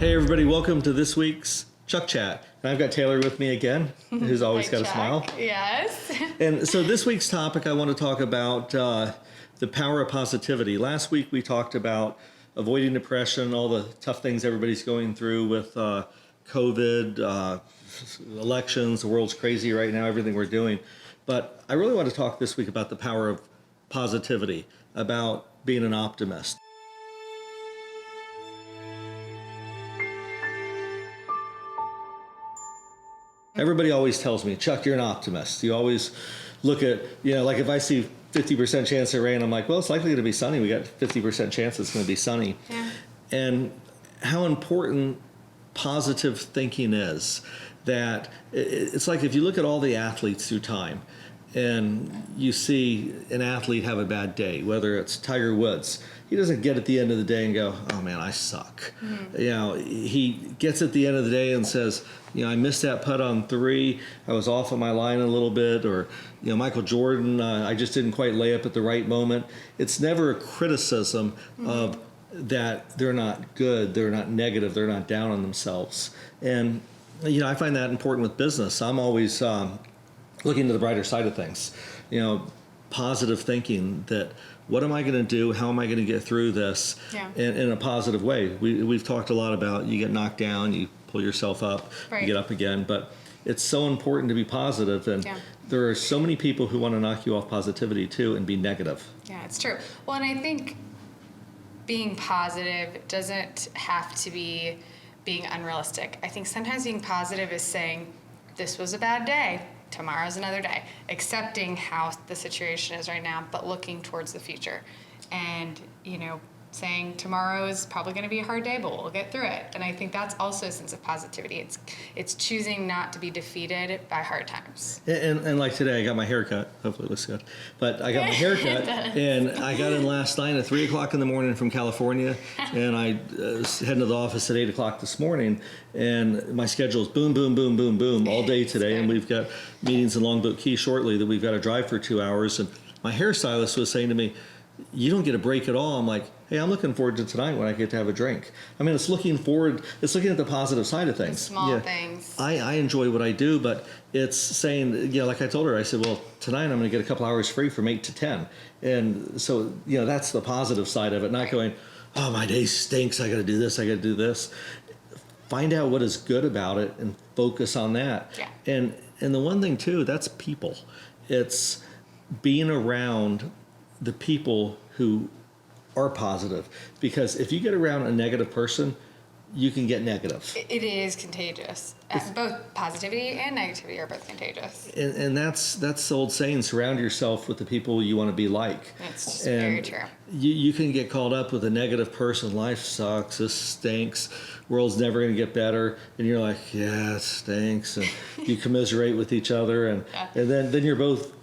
Hey everybody, welcome to this week's Chuck Chat. And I've got Taylor with me again, who's always Hi, got a Chuck. smile. Yes. And so this week's topic, I want to talk about the power of positivity. Last week we talked about avoiding depression, all the tough things everybody's going through with COVID, elections, the world's crazy right now, everything we're doing. But I really want to talk this week about the power of positivity, about being an optimist. Everybody always tells me, Chuck, you're an optimist. You always look at, like if I see 50% chance of rain, I'm like, well, it's likely going to be sunny. We got 50% chance it's going to be sunny. Yeah. And how important positive thinking is, that it's like if you look at all the athletes through time and you see an athlete have a bad day, whether it's Tiger Woods, he doesn't get at the end of the day and go, oh man, I suck. Mm-hmm. He gets at the end of the day and says, I missed that putt on 3. I was off of my line a little bit. Or, Michael Jordan, I just didn't quite lay up at the right moment. It's never a criticism of that they're not good, they're not negative, they're not down on themselves. And, I find that important with business. I'm always looking to the brighter side of things. Positive thinking that what am I going to do? How am I going to get through this in a positive way? We've talked a lot about you get knocked down, you pull yourself up, you get up again. But it's so important to be positive. And there are so many people who want to knock you off positivity too and be negative. Yeah, it's true. Well, and I think being positive doesn't have to be being unrealistic. I think sometimes being positive is saying, this was a bad day. Tomorrow's another day, accepting how the situation is right now, but looking towards the future. And, saying tomorrow is probably going to be a hard day, but we'll get through it. And I think that's also a sense of positivity. It's choosing not to be defeated by hard times. And like today, I got my hair cut. Hopefully it looks good. But I got my hair cut, and I got in last night at 3 o'clock in the morning from California, and I heading to the office at 8 o'clock this morning, and my schedule is boom, boom, boom, boom, boom all day today, and we've got meetings in Longboat Key shortly that we've got to drive for 2 hours. And my hairstylist was saying to me, you don't get a break at all. I'm like, hey, I'm looking forward to tonight when I get to have a drink. I mean, it's looking at the positive side of things. The small things. I enjoy what I do, but it's saying, like I told her, I said, well, tonight I'm going to get a couple hours free from 8 to 10. And so, that's the positive side of it, not going, oh, my day stinks. I got to do this. I got to do this. Find out what is good about it and focus on that. Yeah. And the one thing too, that's people. It's being around the people who are positive, because if you get around a negative person, you can get negative. It is contagious. Both positivity and negativity are both contagious. And that's the old saying, surround yourself with the people you want to be like. That's just very true. You can get caught up with a negative person. Life sucks. This stinks. World's never going to get better. And you're like, yeah, it stinks. And you commiserate with each other. And then you're both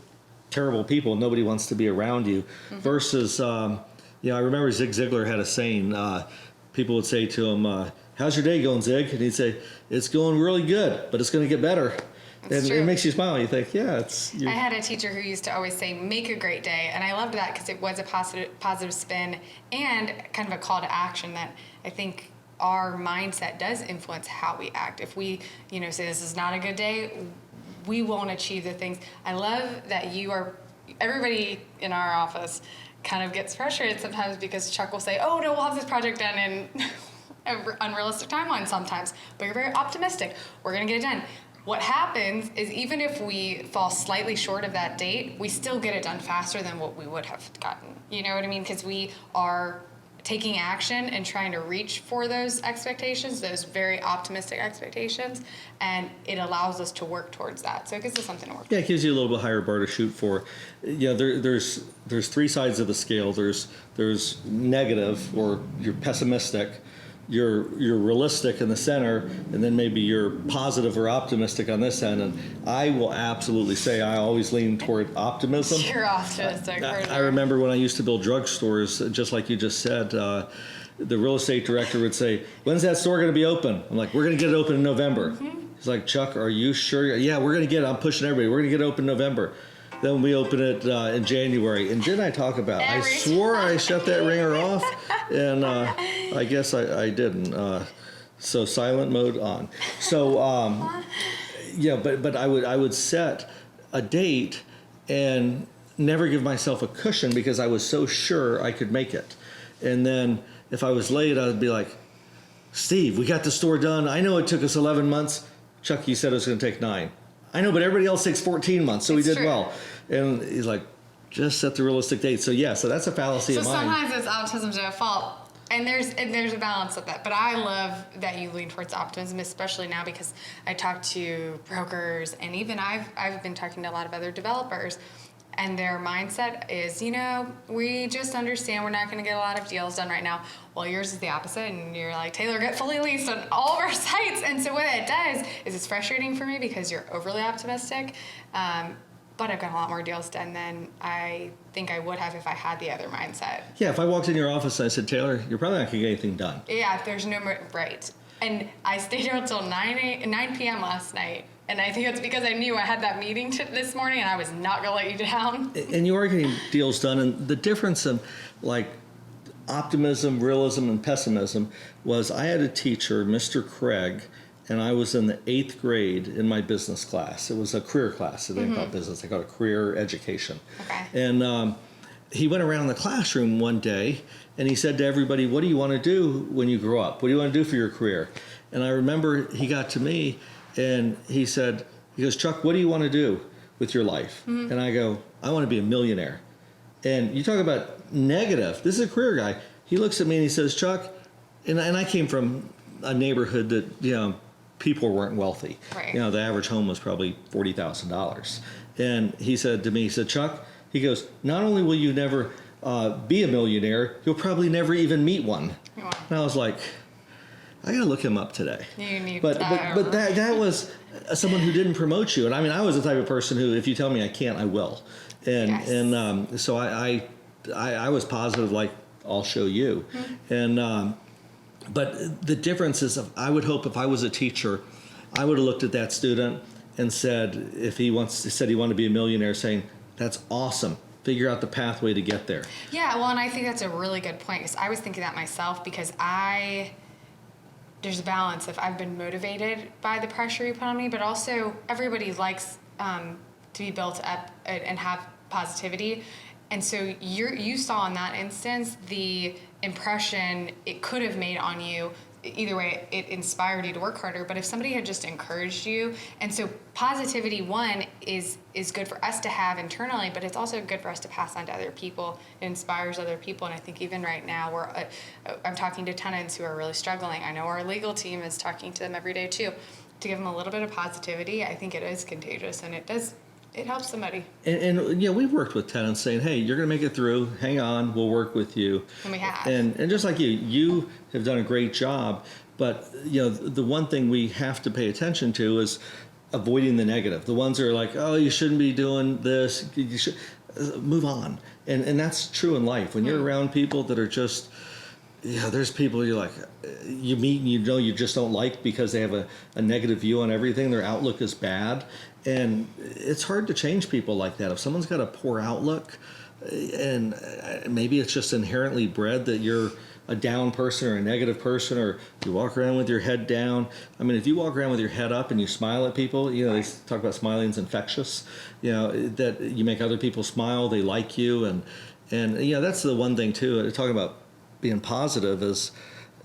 terrible people. Nobody wants to be around you. Versus, I remember Zig Ziglar had a saying. People would say to him, how's your day going, Zig? And he'd say, it's going really good, but it's going to get better. And it makes you smile. You think, I had a teacher who used to always say, make a great day. And I loved that because it was a positive spin and kind of a call to action that I think our mindset does influence how we act. If we, say this is not a good day, we won't achieve the things. I love that everybody in our office kind of gets frustrated sometimes because Chuck will say, oh no, we'll have this project done in an unrealistic timeline sometimes, but you're very optimistic. We're gonna get it done. What happens is even if we fall slightly short of that date, we still get it done faster than what we would have gotten. You know what I mean? Because we are taking action and trying to reach for those expectations, those very optimistic expectations, and it allows us to work towards that. So it gives us something to work. Yeah, it gives you a little bit higher bar to shoot for. There's 3 sides of the scale. There's negative, or you're pessimistic. You're realistic in the center, and then maybe you're positive or optimistic on this end. And I will absolutely say I always lean toward optimism. You're optimistic. I remember when I used to build drugstores, just like you just said, the real estate director would say, when's that store going to be open? I'm like, we're going to get it open in November. He's like, Chuck, are you sure? Yeah, we're going to get it. I'm pushing everybody. We're going to get it open in November. Then we open it in January. And didn't I talk about I swore I shut that ringer off, and I guess I didn't. So silent mode on. So but I would set a date and never give myself a cushion because I was so sure I could make it. And then if I was late, I'd be like, Steve, we got the store done. I know it took us 11 months. Chuck, you said it was going to take 9. I know, but everybody else takes 14 months, so we did well. And he's like, just set the realistic date. So so that's a fallacy of mine. So sometimes it's optimism's no fault. And there's a balance with that. But I love that you lean towards optimism, especially now because I talk to brokers and even I've been talking to a lot of other developers, and their mindset is, we just understand we're not going to get a lot of deals done right now. Well, yours is the opposite, and you're like, Taylor, get fully leased on all of our sites. And so what it does is it's frustrating for me because you're overly optimistic. But I've got a lot more deals done than I think I would have if I had the other mindset. Yeah, if I walked in your office and I said, Taylor, you're probably not going to get anything done. Yeah, there's no more, right. And I stayed here until 9 p.m. last night. And I think it's because I knew I had that meeting this morning and I was not going to let you down. And you are getting deals done. And the difference in like optimism, realism, and pessimism was I had a teacher, Mr. Craig, and I was in the 8th grade in my business class. It was a career class. They didn't call it business. They called it career education. Okay. And he went around the classroom one day and he said to everybody, what do you want to do when you grow up? What do you want to do for your career? And I remember he got to me and he goes, Chuck, what do you want to do with your life? And I go, I want to be a millionaire. And you talk about negative. This is a career guy. He looks at me and he says, Chuck, and I came from a neighborhood that, people weren't wealthy. Right. The average home was probably $40,000. And he said to me, Chuck, he goes, not only will you never be a millionaire, you'll probably never even meet one. Wow. And I was like, I got to look him up today. You need but that was someone who didn't promote you. And I was the type of person who, if you tell me I can't, I will. And yes. So I was positive, like, I'll show you. And but the difference is, I would hope if I was a teacher, I would have looked at that student and said, if he said he wanted to be a millionaire, saying, that's awesome. Figure out the pathway to get there. Yeah, well, and I think that's a really good point because I was thinking that myself because there's a balance if I've been motivated by the pressure you put on me, but also everybody likes to be built up and have positivity. And so you saw in that instance the impression it could have made on you. Either way, it inspired you to work harder. But if somebody had just encouraged you, and so positivity, one, is good for us to have internally, but it's also good for us to pass on to other people. It inspires other people. And I think even right now, I'm talking to tenants who are really struggling. I know our legal team is talking to them every day too. To give them a little bit of positivity, I think it is contagious, and it helps somebody. And we've worked with tenants saying, hey, you're going to make it through. Hang on, we'll work with you. And we have. And just like you have done a great job. But, the one thing we have to pay attention to is avoiding the negative. The ones that are like, oh, you shouldn't be doing this. You should move on. And that's true in life. When you're around people that are just, there's people you're like, you meet and you just don't like because they have a negative view on everything. Their outlook is bad. And it's hard to change people like that. If someone's got a poor outlook, and maybe it's just inherently bred that you're a down person or a negative person, or you walk around with your head down. I mean, if you walk around with your head up and you smile at people, they talk about smiling's infectious, that you make other people smile, they like you. And that's the one thing too, talking about being positive is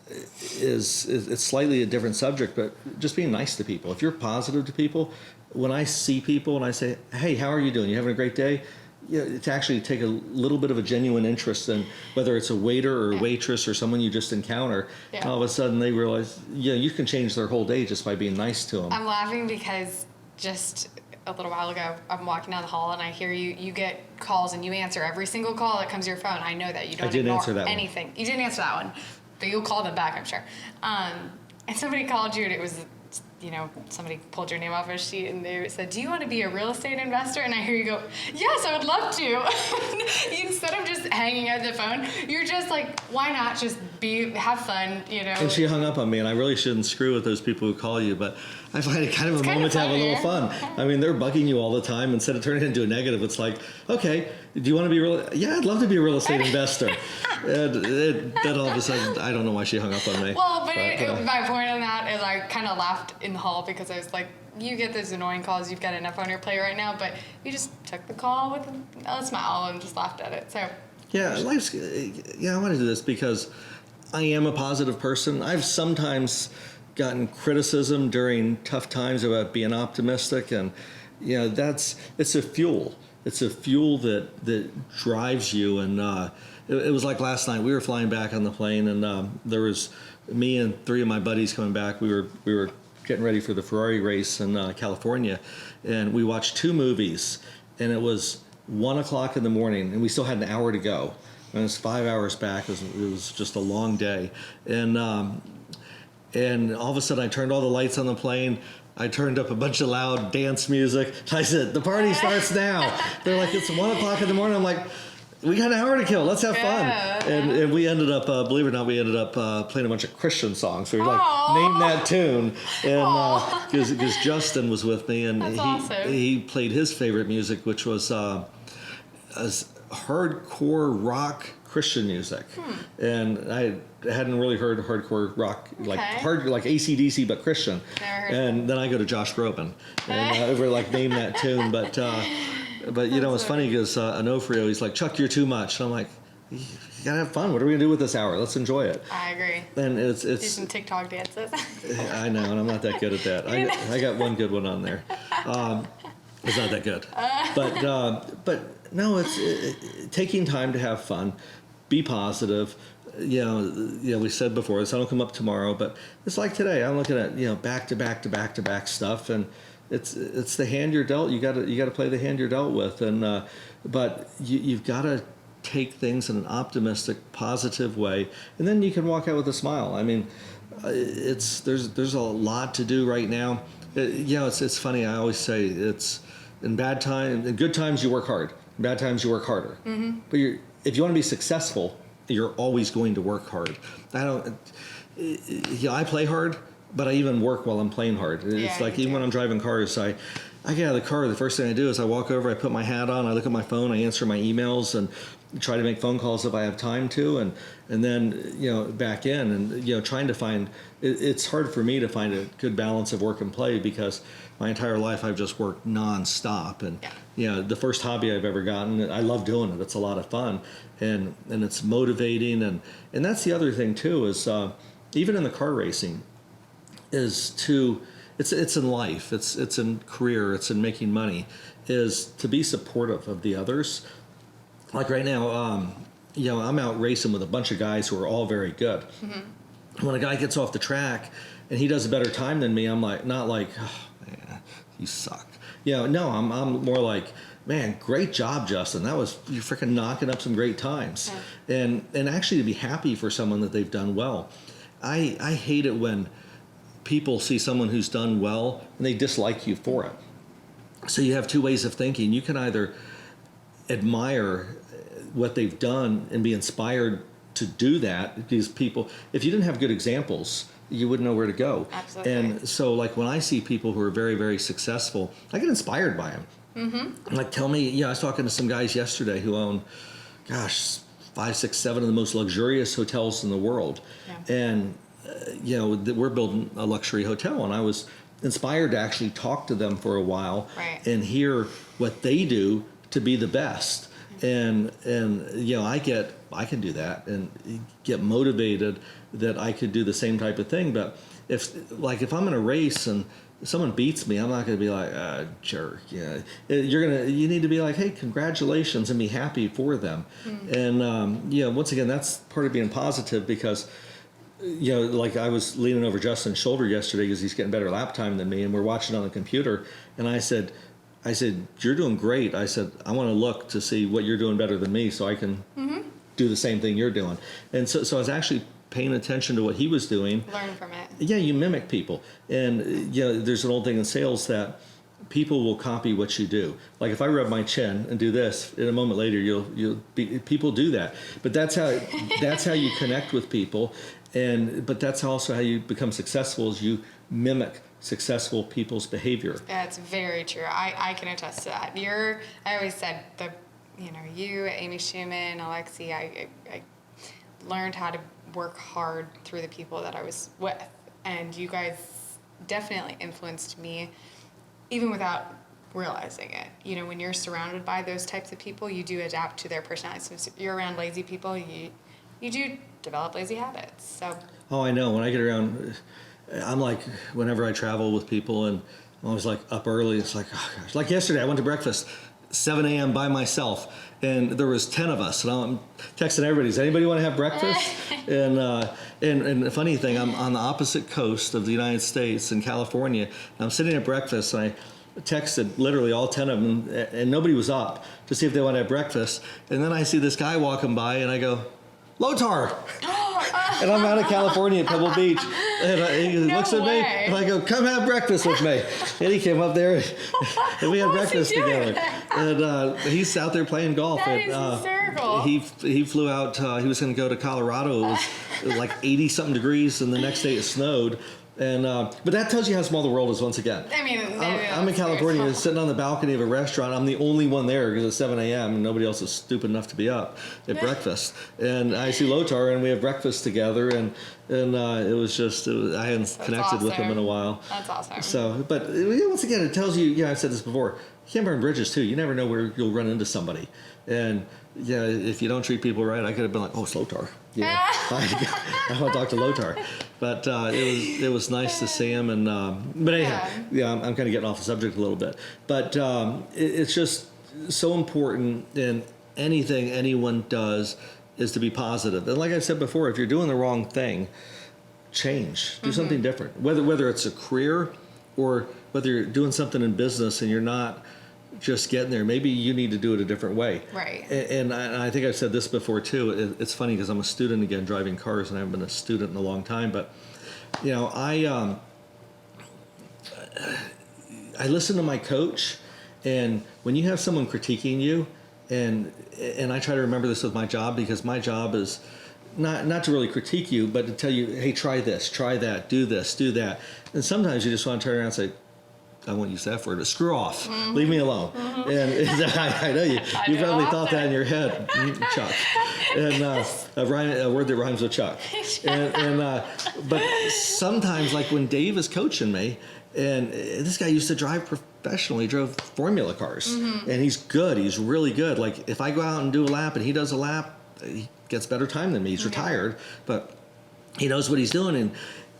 it's slightly a different subject, but just being nice to people. If you're positive to people, when I see people and I say, hey, how are you doing? You having a great day? To actually take a little bit of a genuine interest in whether it's a waiter or a waitress or someone you just encounter, and all of a sudden they realize, you can change their whole day just by being nice to them. I'm laughing because just a little while ago, I'm walking down the hall and I hear you get calls and you answer every single call that comes to your phone. I know that you don't ignore anything. You didn't answer that one, but you'll call them back, I'm sure. And somebody called you and it was somebody pulled your name off a sheet and they said, "Do you want to be a real estate investor?" And I hear you go, "Yes, I would love to." Instead of just hanging up the phone, you're just like, why not just have fun, And she hung up on me, and I really shouldn't screw with those people who call you, but I find it kind of a kind moment of to have a little funny. fun. I mean, they're bugging you all the time. Instead of turning it into a negative, it's like, okay, do you want to be real? Yeah, I'd love to be a real estate investor. And then all of a sudden, I don't know why she hung up on me. Well, but my point on that is I kind of laughed in the hall because I was like, you get those annoying calls, you've got enough on your plate right now, but you just took the call with a smile and just laughed at it. So yeah, I want to do this because I am a positive person. I've sometimes gotten criticism during tough times about being optimistic, and it's a fuel. It's a fuel that drives you. And it was like last night. We were flying back on the plane, and there was me and 3 of my buddies coming back. We were getting ready for the Ferrari race in California, and we watched 2 movies, and it was 1 o'clock in the morning, and we still had an hour to go. And it was 5 hours back. It was just a long day, and all of a sudden I turned all the lights on the plane. I turned up a bunch of loud dance music. I said, "The party starts now." They're like, "It's 1 o'clock in the morning." I'm like, "We got an hour to kill. Let's have fun." And we ended up, believe it or not, playing a bunch of Christian songs. We were like, "Name that tune." And because Justin was with me, and he played his favorite music, which was hardcore rock Christian music. And I hadn't really heard hardcore rock, like AC/DC, but Christian. And then I go to Josh Groban, and we're like, "Name that tune." But it's funny because Onofrio, he's like, "Chuck, you're too much." And I'm like, "You gotta have fun. What are we gonna do with this hour? Let's enjoy it." I agree. And it's do some TikTok dances. I know, and I'm not that good at that. I got one good one on there. It's not that good, but no, it's taking time to have fun, be positive. We said before, the sun will come up tomorrow, but it's like today. I'm looking at back to back stuff, and it's the hand you're dealt. You got to play the hand you're dealt with, and but you've got to take things in an optimistic, positive way, and then you can walk out with a smile. I mean, there's a lot to do right now. It's funny. I always say it's in good times you work hard. In bad times you work harder. Mm-hmm. But if you want to be successful, you're always going to work hard. I play hard, but I even work while I'm playing hard. It's like even when I'm driving cars, I get out of the car, the first thing I do is I walk over, I put my hat on, I look at my phone, I answer my emails, and try to make phone calls if I have time to, and then back in, and trying to find. It's hard for me to find a good balance of work and play because my entire life I've just worked nonstop, and the first hobby I've ever gotten, I love doing it. It's a lot of fun, and it's motivating, and that's the other thing too is even in the car racing, it's in life, it's in career, it's in making money, is to be supportive of the others. Like right now, I'm out racing with a bunch of guys who are all very good. Mm-hmm. When a guy gets off the track and he does a better time than me, I'm like, not like, "Oh, man, you suck." No, I'm more like, "Man, great job, Justin. You're freaking knocking up some great times." Yeah. And actually to be happy for someone that they've done well. I hate it when people see someone who's done well and they dislike you for it. So you have 2 ways of thinking. You can either admire what they've done and be inspired to do that. These people, if you didn't have good examples, you wouldn't know where to go. Absolutely. And so like when I see people who are very, very successful, I get inspired by them. Mm-hmm. Like I was talking to some guys yesterday who own, 5, 6, 7 of the most luxurious hotels in the world. Yeah. And, we're building a luxury hotel, and I was inspired to actually talk to them for a while and hear what they do to be the best. And I can do that and get motivated that I could do the same type of thing. But if I'm in a race and someone beats me, I'm not going to be like, jerk. You need to be like, hey, congratulations, and be happy for them. Mm-hmm. And once again, that's part of being positive because like I was leaning over Justin's shoulder yesterday because he's getting better lap time than me, and we're watching on the computer, and I said, "You're doing great." I said, "I want to look to see what you're doing better than me so I can do the same thing you're doing." And so I was actually paying attention to what he was doing. Learn from it. Yeah, you mimic people. And there's an old thing in sales that people will copy what you do. Like if I rub my chin and do this, in a moment later people do that. But that's how you connect with people, but that's also how you become successful, is you mimic successful people's behavior. That's very true. I can attest to that. I always said you, Amy Schumann, Alexi, I learned how to work hard through the people that I was with, and you guys definitely influenced me even without realizing it. When you're surrounded by those types of people, you do adapt to their personalities. So if you're around lazy people, you do develop lazy habits. So I know. When I get around, I'm like, whenever I travel with people and I'm always like up early, it's like, oh gosh. Like yesterday, I went to breakfast 7 a.m. by myself, and there was 10 of us, and I'm texting everybody, does anybody want to have breakfast? and the funny thing, I'm on the opposite coast of the United States in California, and I'm sitting at breakfast, and I texted literally all 10 of them, and nobody was up to see if they want to have breakfast. And then I see this guy walking by, and I go, Lotar! And I'm out of California at Pebble Beach. And he looks at me, and I go, come have breakfast with me. And he came up there, and we had breakfast together. And he's out there playing golf. That is hysterical. He flew out, he was going to go to Colorado. It was like 80-something degrees, and the next day it snowed. And but that tells you how small the world is once again. I mean, I'm in California, sitting on the balcony of a restaurant. I'm the only one there because it's 7 a.m. and nobody else is stupid enough to be up at breakfast. And I see Lotar, and we have breakfast together. And it was just, I hadn't connected with him in a while. That's awesome. So, but once again, it tells you, I've said this before, you can't burn bridges too. You never know where you'll run into somebody. And if you don't treat people right, I could have been like, oh, it's Lotar. I want to talk to Lotar. But it was nice to see him. And but anyhow, I'm kind of getting off the subject a little bit. But it's just so important in anything anyone does is to be positive. And like I said before, if you're doing the wrong thing, change. Do something different. Whether it's a career or whether you're doing something in business and you're not just getting there, maybe you need to do it a different way. Right. And I think I've said this before too. It's funny because I'm a student again, driving cars, and I haven't been a student in a long time. But I listen to my coach, and when you have someone critiquing you, and I try to remember this with my job, because my job is not to really critique you, but to tell you, hey, try this, try that, do this, do that. And sometimes you just want to turn around and say, I won't use that word, but screw off. Leave me alone. And I know you probably thought that in your head, Chuck. And a word that rhymes with Chuck. But sometimes, like when Dave is coaching me, and this guy used to drive professionally, drove Formula cars, and he's good. He's really good. Like if I go out and do a lap and he does a lap, he gets better time than me. He's retired, but he knows what he's doing.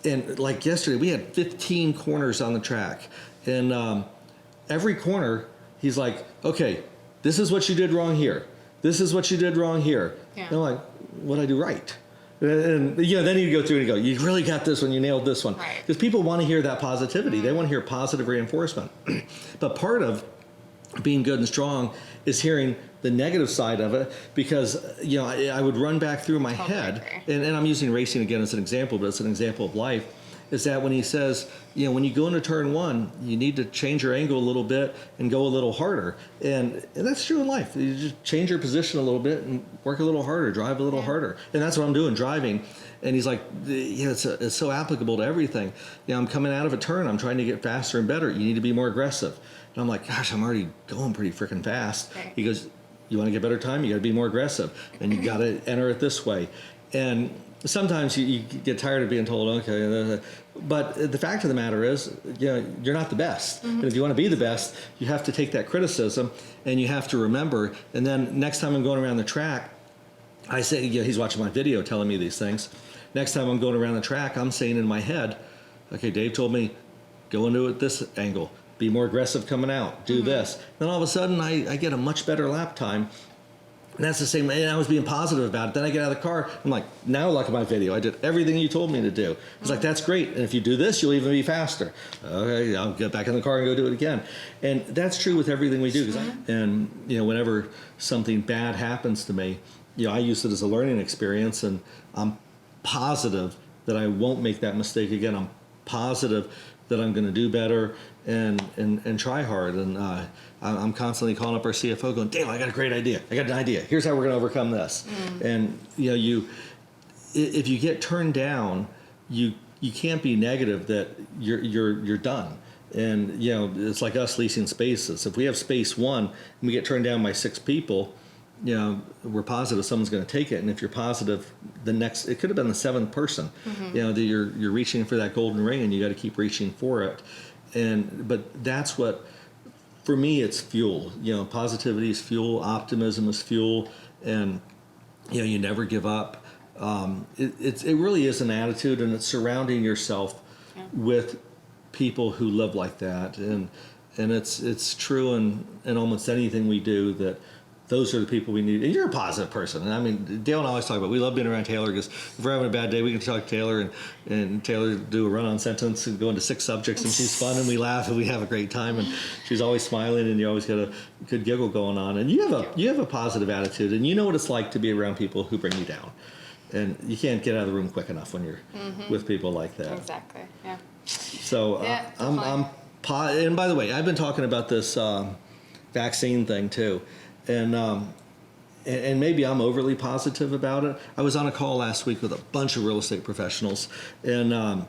And like yesterday, we had 15 corners on the track. And every corner, he's like, okay, this is what you did wrong here. This is what you did wrong here. Yeah. And I'm like, what'd I do right? And then you go through and you go, you really got this one, you nailed this one. Right. Because people want to hear that positivity. They want to hear positive reinforcement. But part of being good and strong is hearing the negative side of it, because I would run back through my head, and I'm using racing again as an example, but it's an example of life, is that when he says, when you go into turn one, you need to change your angle a little bit and go a little harder. And that's true in life. You just change your position a little bit and work a little harder, drive a little harder. And that's what I'm doing, driving. And he's like, it's so applicable to everything. I'm coming out of a turn, I'm trying to get faster and better. You need to be more aggressive. And I'm like, gosh, I'm already going pretty freaking fast. Right. He goes, you want to get better time? You got to be more aggressive. And you got to enter it this way. And sometimes you get tired of being told, okay, but the fact of the matter is, you're not the best. And if you want to be the best, you have to take that criticism and you have to remember. And then next time I'm going around the track, I say, he's watching my video telling me these things. Next time I'm going around the track, I'm saying in my head, okay, Dave told me, go into it this angle, be more aggressive coming out, do this. Then all of a sudden I get a much better lap time. And that's the same, and I was being positive about it. Then I get out of the car, I'm like, now look at my video. I did everything you told me to do. It's like, that's great. And if you do this, you'll even be faster. Okay, I'll get back in the car and go do it again. And that's true with everything we do. And whenever something bad happens to me, I use it as a learning experience, and I'm positive that I won't make that mistake again. I'm positive that I'm going to do better and try hard. And I'm constantly calling up our CFO going, Dale, I got a great idea. I got an idea. Here's how we're going to overcome this. And if you get turned down, you can't be negative that you're done. And it's like us leasing spaces. If we have space 1 and we get turned down by 6 people, we're positive someone's going to take it. And if you're positive, it could have been the 7th person. That you're reaching for that golden ring, and you got to keep reaching for it. But that's what, for me, it's fuel. Positivity is fuel, optimism is fuel, and you never give up. It really is an attitude, and it's surrounding yourself with people who live like that, and it's true in almost anything we do, that those are the people we need. And you're a positive person. And I mean, Dale and I always talk about, we love being around Taylor, because if we're having a bad day, we can talk to Taylor, and Taylor do a run-on sentence and go into 6 subjects, and she's fun, and we laugh, and we have a great time, and she's always smiling, and you always got a good giggle going on. And you have a positive attitude, and you know what it's like to be around people who bring you down. And you can't get out of the room quick enough when you're with people like that. Exactly. Yeah. So and by the way, I've been talking about this vaccine thing too, and maybe I'm overly positive about it. I was on a call last week with a bunch of real estate professionals, and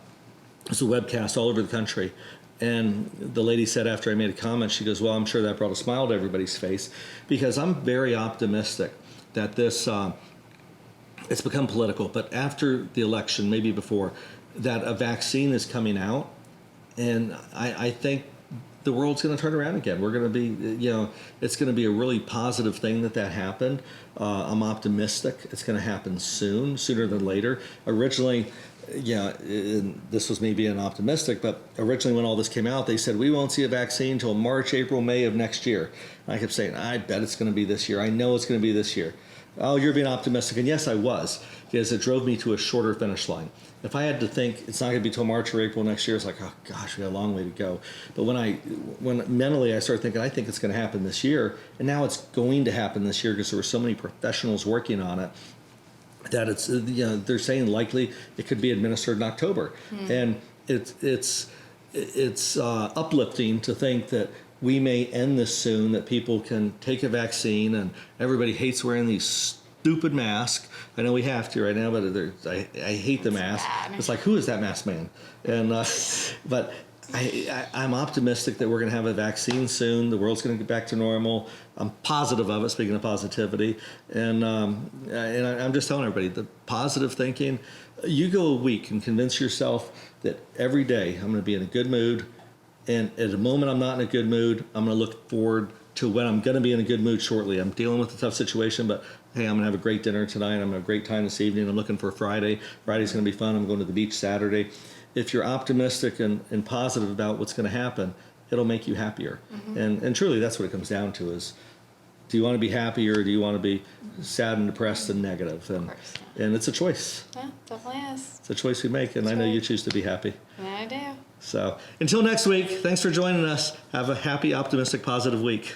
it's a webcast all over the country. And the lady said, after I made a comment, she goes, "Well, I'm sure that brought a smile to everybody's face," because I'm very optimistic that this. It's become political, but after the election, maybe before, that a vaccine is coming out, and I think the world's going to turn around again. We're going to be, it's going to be a really positive thing that happened. I'm optimistic it's going to happen sooner than later. Originally, this was me being optimistic, but originally when all this came out, they said, we won't see a vaccine until March, April, May of next year. And I kept saying, I bet it's going to be this year. I know it's going to be this year. Oh, you're being optimistic. And yes, I was, because it drove me to a shorter finish line. If I had to think it's not going to be till March or April next year, it's like, oh gosh, we got a long way to go. But when mentally I started thinking, I think it's going to happen this year, and now it's going to happen this year because there were so many professionals working on it, that it's, they're saying likely it could be administered in October. And it's uplifting to think that we may end this soon, that people can take a vaccine, and everybody hates wearing these stupid masks. I know we have to right now, but I hate the mask. Bad. It's like, who is that masked man? And but I'm optimistic that we're going to have a vaccine soon. The world's going to get back to normal. I'm positive of it, speaking of positivity. And I'm just telling everybody, the positive thinking, you go a week and convince yourself that every day I'm going to be in a good mood. And at the moment I'm not in a good mood, I'm going to look forward to when I'm going to be in a good mood shortly. I'm dealing with a tough situation, but hey, I'm going to have a great dinner tonight. I'm going to have a great time this evening. I'm looking for Friday. Friday's going to be fun. I'm going to the beach Saturday. If you're optimistic and positive about what's going to happen, it'll make you happier. And truly, that's what it comes down to is, do you want to be happy, or do you want to be sad and depressed and negative? And it's a choice. Yeah, definitely is. It's a choice we make, and I know you choose to be happy. Yeah, I do. So until next week, thanks for joining us. Have a happy, optimistic, positive week.